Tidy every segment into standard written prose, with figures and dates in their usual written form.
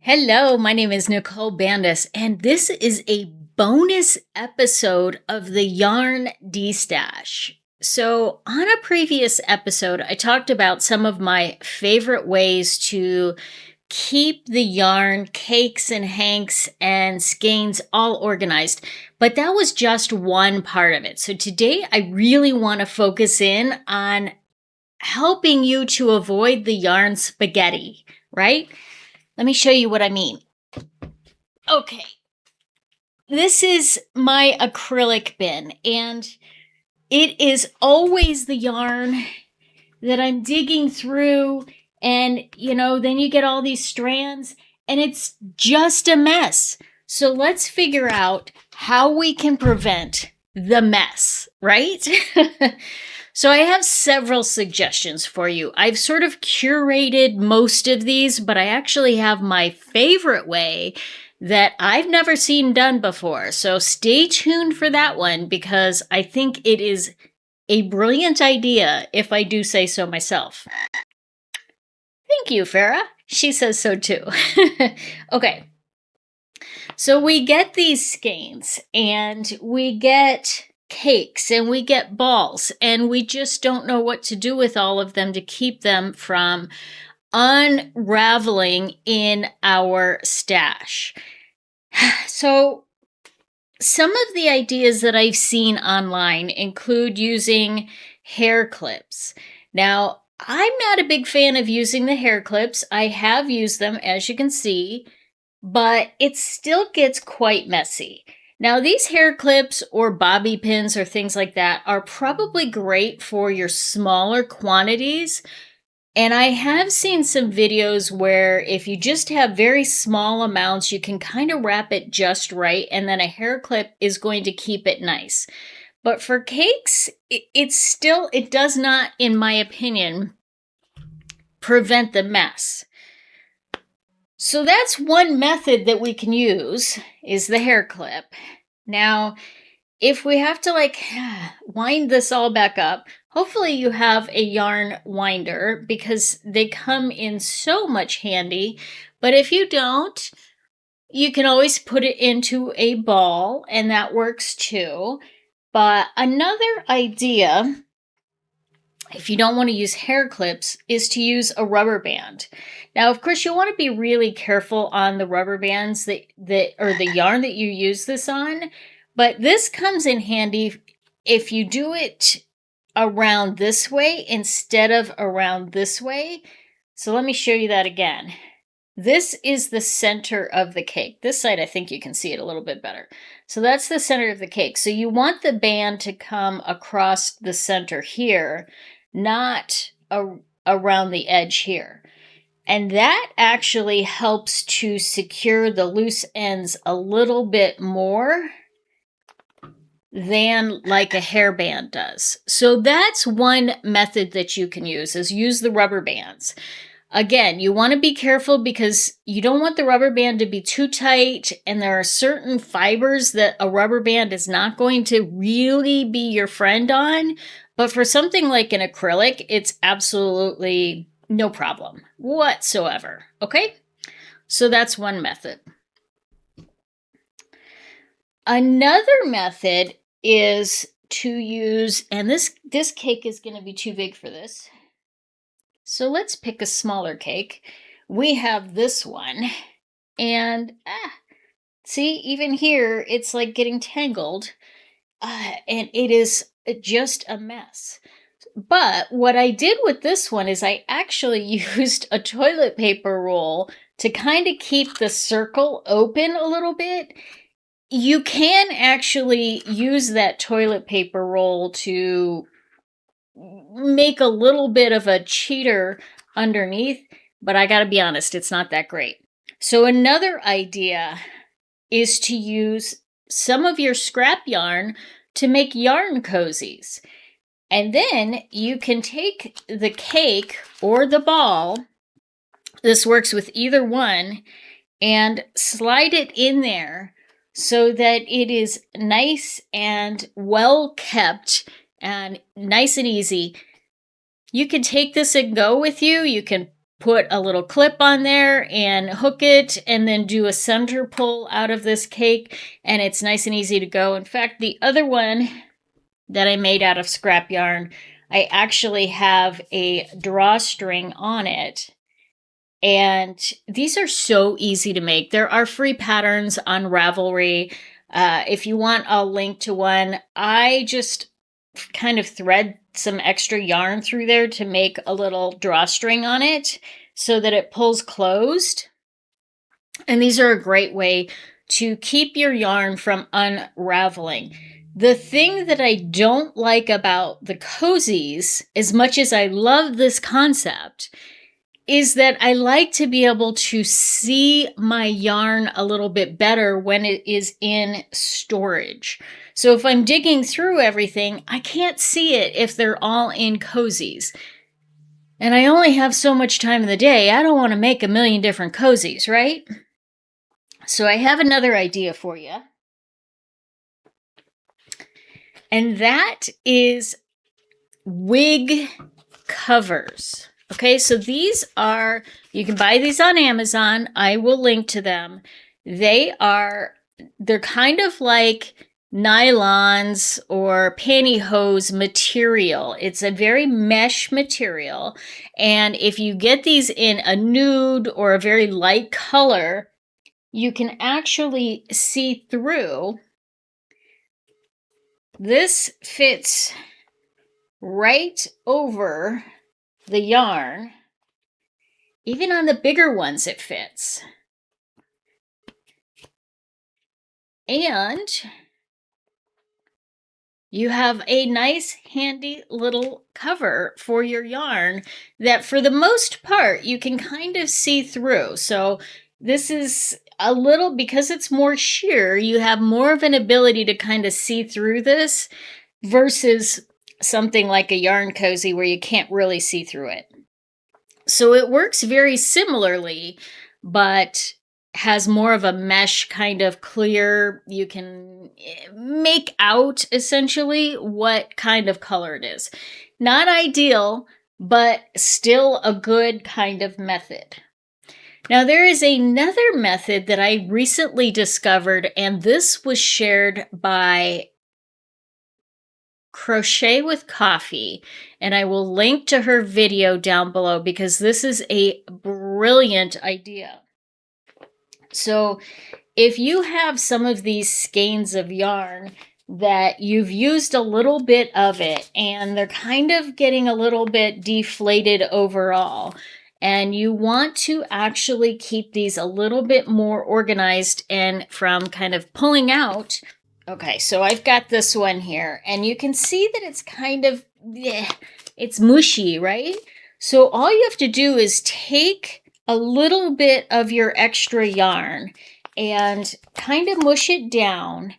Hello, my name is Nicole Bandis, and this is a bonus episode of the Yarn D-Stash. So, on a previous episode, I talked about some of my favorite ways to keep the yarn, cakes and hanks and skeins all organized, but that was just one part of it. So, today I really want to focus in on helping you to avoid the yarn spaghetti, right? Let me show you what I mean. Okay, this is my acrylic bin, and it is always the yarn that I'm digging through, and then you get all these strands, and it's just a mess. So let's figure out how we can prevent the mess, right? So I have several suggestions for you. I've sort of curated most of these, but I actually have my favorite way that I've never seen done before. So stay tuned for that one because I think it is a brilliant idea if I do say so myself. Thank you, Farah. She says so too. Okay. So we get these skeins and we get cakes and we get balls, and we just don't know what to do with all of them to keep them from unraveling in our stash. So some of the ideas that I've seen online include using hair clips. Now, I'm not a big fan of using the hair clips. I have used them, as you can see, but it still gets quite messy. Now, these hair clips or bobby pins or things like that are probably great for your smaller quantities. And I have seen some videos where if you just have very small amounts, you can kind of wrap it just right, and then a hair clip is going to keep it nice. But for cakes, it does not, in my opinion, prevent the mess. So that's one method that we can use, is the hair clip. Now, if we have to wind this all back up, hopefully you have a yarn winder because they come in so much handy. But if you don't, you can always put it into a ball and that works too. But another idea, if you don't want to use hair clips, is to use a rubber band. Now, of course, you want to be really careful on the rubber bands or the yarn that you use this on, but this comes in handy if you do it around this way instead of around this way. So let me show you that again. This is the center of the cake. This side, I think you can see it a little bit better. So that's the center of the cake. So you want the band to come across the center here, not around the edge here. And that actually helps to secure the loose ends a little bit more than like a hairband does. So that's one method that you can use the rubber bands. Again, you want to be careful because you don't want the rubber band to be too tight, and there are certain fibers that a rubber band is not going to really be your friend on. But for something like an acrylic, it's absolutely no problem whatsoever. Okay? So that's one method. Another method is to use, and this cake is going to be too big for this. So let's pick a smaller cake. We have this one, and see, even here, it's like getting tangled, and it is just a mess. But what I did with this one is I actually used a toilet paper roll to kind of keep the circle open a little bit. You can actually use that toilet paper roll to make a little bit of a cheater underneath, but I gotta be honest, it's not that great. So another idea is to use some of your scrap yarn to make yarn cozies. And then you can take the cake or the ball, this works with either one, and slide it in there so that it is nice and well kept and nice and easy. You can take this and go with you. You can put a little clip on there and hook it and then do a center pull out of this cake, and it's nice and easy to go. In fact, the other one that I made out of scrap yarn, I actually have a drawstring on it. And these are so easy to make. There are free patterns on Ravelry. If you want, I'll link to one. I just kind of thread some extra yarn through there to make a little drawstring on it so that it pulls closed. And these are a great way to keep your yarn from unraveling. The thing that I don't like about the cozies, as much as I love this concept, is that I like to be able to see my yarn a little bit better when it is in storage. So if I'm digging through everything, I can't see it if they're all in cozies. And I only have so much time in the day. I don't want to make a million different cozies, right? So I have another idea for you. And that is wig covers. Okay, so these are, you can buy these on Amazon. I will link to them. They're kind of like nylons or pantyhose material. It's a very mesh material. And if you get these in a nude or a very light color, you can actually see through. This fits right over the yarn. Even on the bigger ones it fits. And you have a nice handy little cover for your yarn that for the most part you can kind of see through. So this is a little, because it's more sheer, you have more of an ability to kind of see through this versus something like a yarn cozy where you can't really see through it. So it works very similarly, but has more of a mesh kind of clear. You can make out essentially what kind of color it is. Not ideal, but still a good kind of method. Now there is another method that I recently discovered, and this was shared by Crochet with Coffee, and I will link to her video down below because this is a brilliant idea. So if you have some of these skeins of yarn that you've used a little bit of it and they're kind of getting a little bit deflated overall, and you want to actually keep these a little bit more organized and from kind of pulling out. Okay, so I've got this one here, and you can see that it's kind of, it's mushy, right? So all you have to do is take a little bit of your extra yarn and kind of mush it down,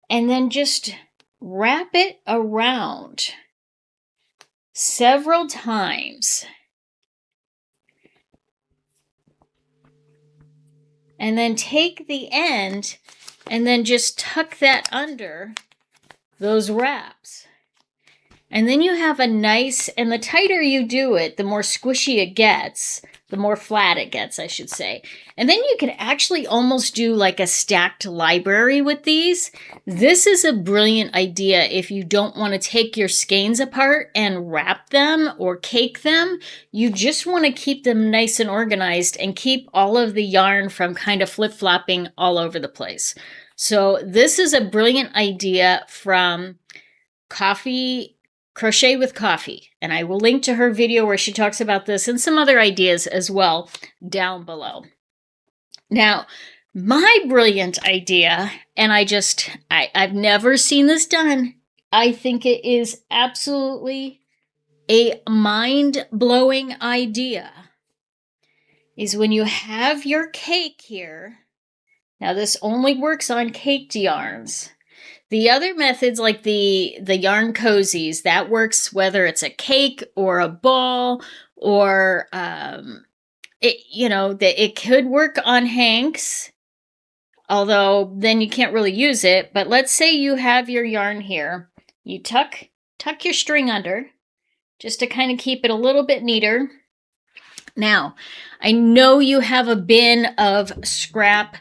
and then just wrap it around several times. And then take the end and then just tuck that under those wraps. And then you have a nice, and the tighter you do it, the more squishy it gets, the more flat it gets, I should say. And then you can actually almost do like a stacked library with these. This is a brilliant idea if you don't want to take your skeins apart and wrap them or cake them. You just want to keep them nice and organized and keep all of the yarn from kind of flip-flopping all over the place. So this is a brilliant idea from Crochet with Coffee, and I will link to her video where she talks about this and some other ideas as well down below. Now, my brilliant idea, and I've never seen this done. I think it is absolutely a mind-blowing idea, is when you have your cake here. Now, this only works on caked yarns. The other methods, like the yarn cozies, that works whether it's a cake or a ball, or it could work on hanks, although then you can't really use it. But let's say you have your yarn here, you tuck your string under just to kind of keep it a little bit neater. Now, I know you have a bin of scrap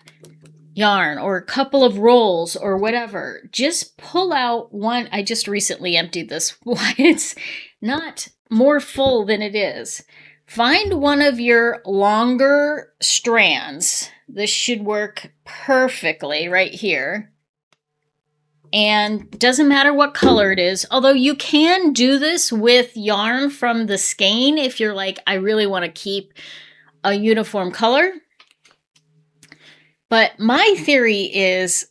yarn or a couple of rolls or whatever. Just pull out one. I just recently emptied this. Why it's not more full than it is. Find one of your longer strands. This should work perfectly right here. And doesn't matter what color it is, although you can do this with yarn from the skein if you're like, I really want to keep a uniform color. But my theory is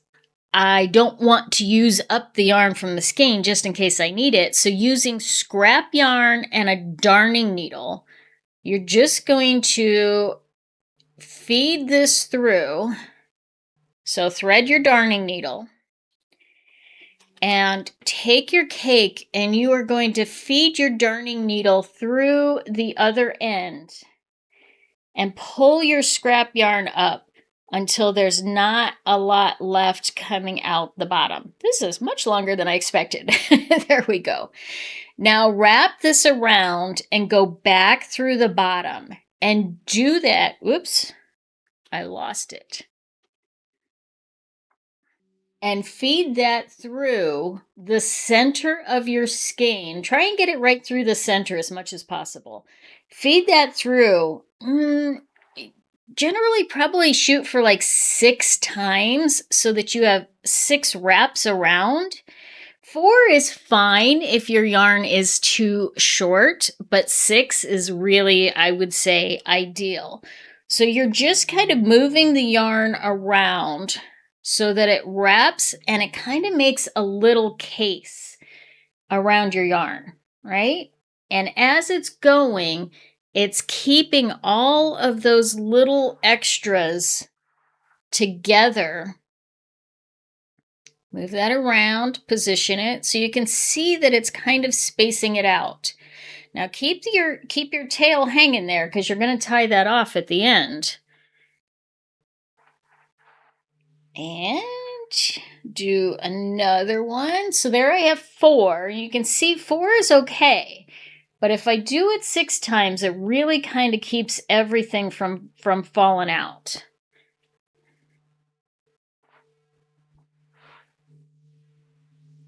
I don't want to use up the yarn from the skein just in case I need it. So using scrap yarn and a darning needle, you're just going to feed this through. So thread your darning needle and take your cake and you are going to feed your darning needle through the other end and pull your scrap yarn up until there's not a lot left coming out the bottom. This is much longer than I expected. There we go. Now wrap this around and go back through the bottom and do that. Oops, I lost it. And feed that through the center of your skein. Try and get it right through the center as much as possible. Feed that through. Generally, probably shoot for like 6 times so that you have 6 wraps around. 4 is fine if your yarn is too short, but 6 is really, I would say, ideal. So you're just kind of moving the yarn around so that it wraps and it kind of makes a little case around your yarn, right? And as it's going, it's keeping all of those little extras together. Move that around, position it so you can see that it's kind of spacing it out. Now keep your tail hanging there because you're going to tie that off at the end. And do another one. So there I have 4. You can see 4 is okay. But if I do it 6 times, it really kind of keeps everything from falling out.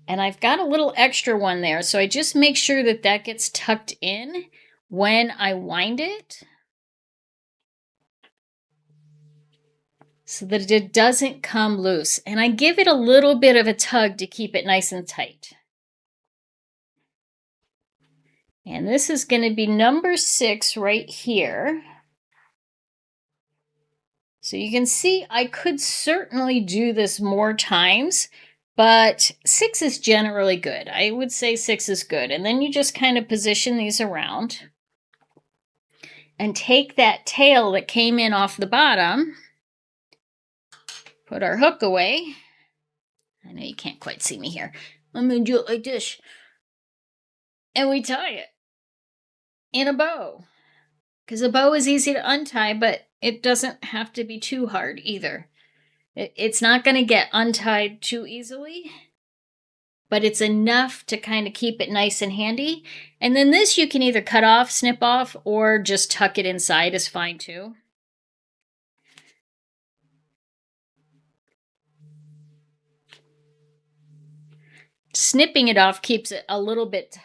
And I've got a little extra one there, so I just make sure that that gets tucked in when I wind it, so that it doesn't come loose. And I give it a little bit of a tug to keep it nice and tight. And this is going to be number 6 right here. So you can see I could certainly do this more times, but 6 is generally good. I would say 6 is good. And then you just kind of position these around and take that tail that came in off the bottom, put our hook away. I know you can't quite see me here. I'm going to do it like this. And we tie it in a bow. Because a bow is easy to untie, but it doesn't have to be too hard either. It's not going to get untied too easily, but it's enough to kind of keep it nice and handy. And then this you can either cut off, snip off, or just tuck it inside is fine too. Snipping it off keeps it a little bit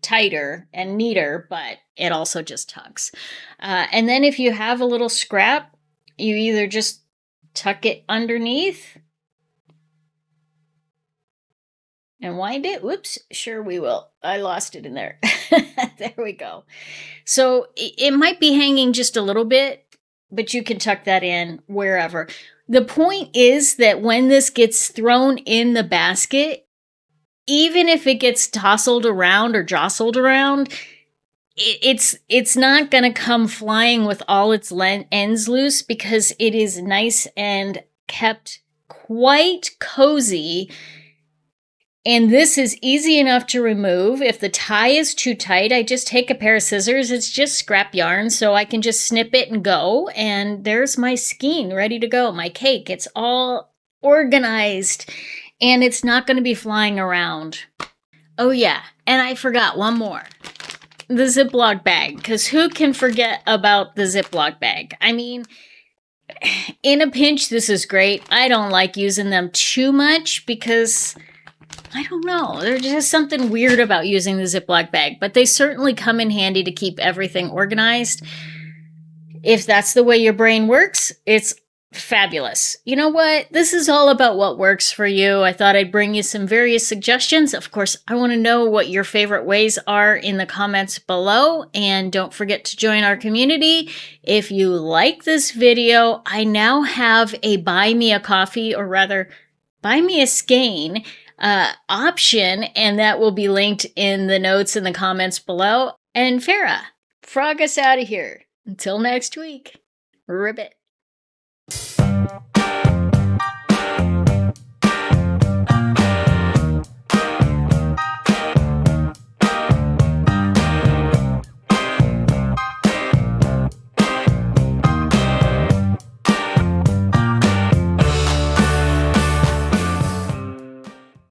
tighter and neater, but it also just tucks. And then if you have a little scrap, you either just tuck it underneath and wind it. Whoops, sure we will. I lost it in there. There we go. So it might be hanging just a little bit, but you can tuck that in wherever. The point is that when this gets thrown in the basket, even if it gets tousled around or jostled around, it's not going to come flying with all its ends loose because it is nice and kept quite cozy. And this is easy enough to remove. If the tie is too tight, I just take a pair of scissors. It's just scrap yarn, so I can just snip it and go. And there's my skein ready to go, my cake. It's all organized. And it's not going to be flying around. Oh yeah, and I forgot one more. the Ziploc bag, because who can forget about the Ziploc bag? I mean, in a pinch, this is great. I don't like using them too much because, I don't know, there's just something weird about using the Ziploc bag, but they certainly come in handy to keep everything organized. If that's the way your brain works, it's fabulous. You know what? This is all about what works for you. I thought I'd bring you some various suggestions. Of course, I want to know what your favorite ways are in the comments below. And don't forget to join our community. If you like this video, I now have a buy me a coffee, or rather, buy me a skein option, and that will be linked in the notes in the comments below. And Farah, frog us out of here. Until next week, ribbit.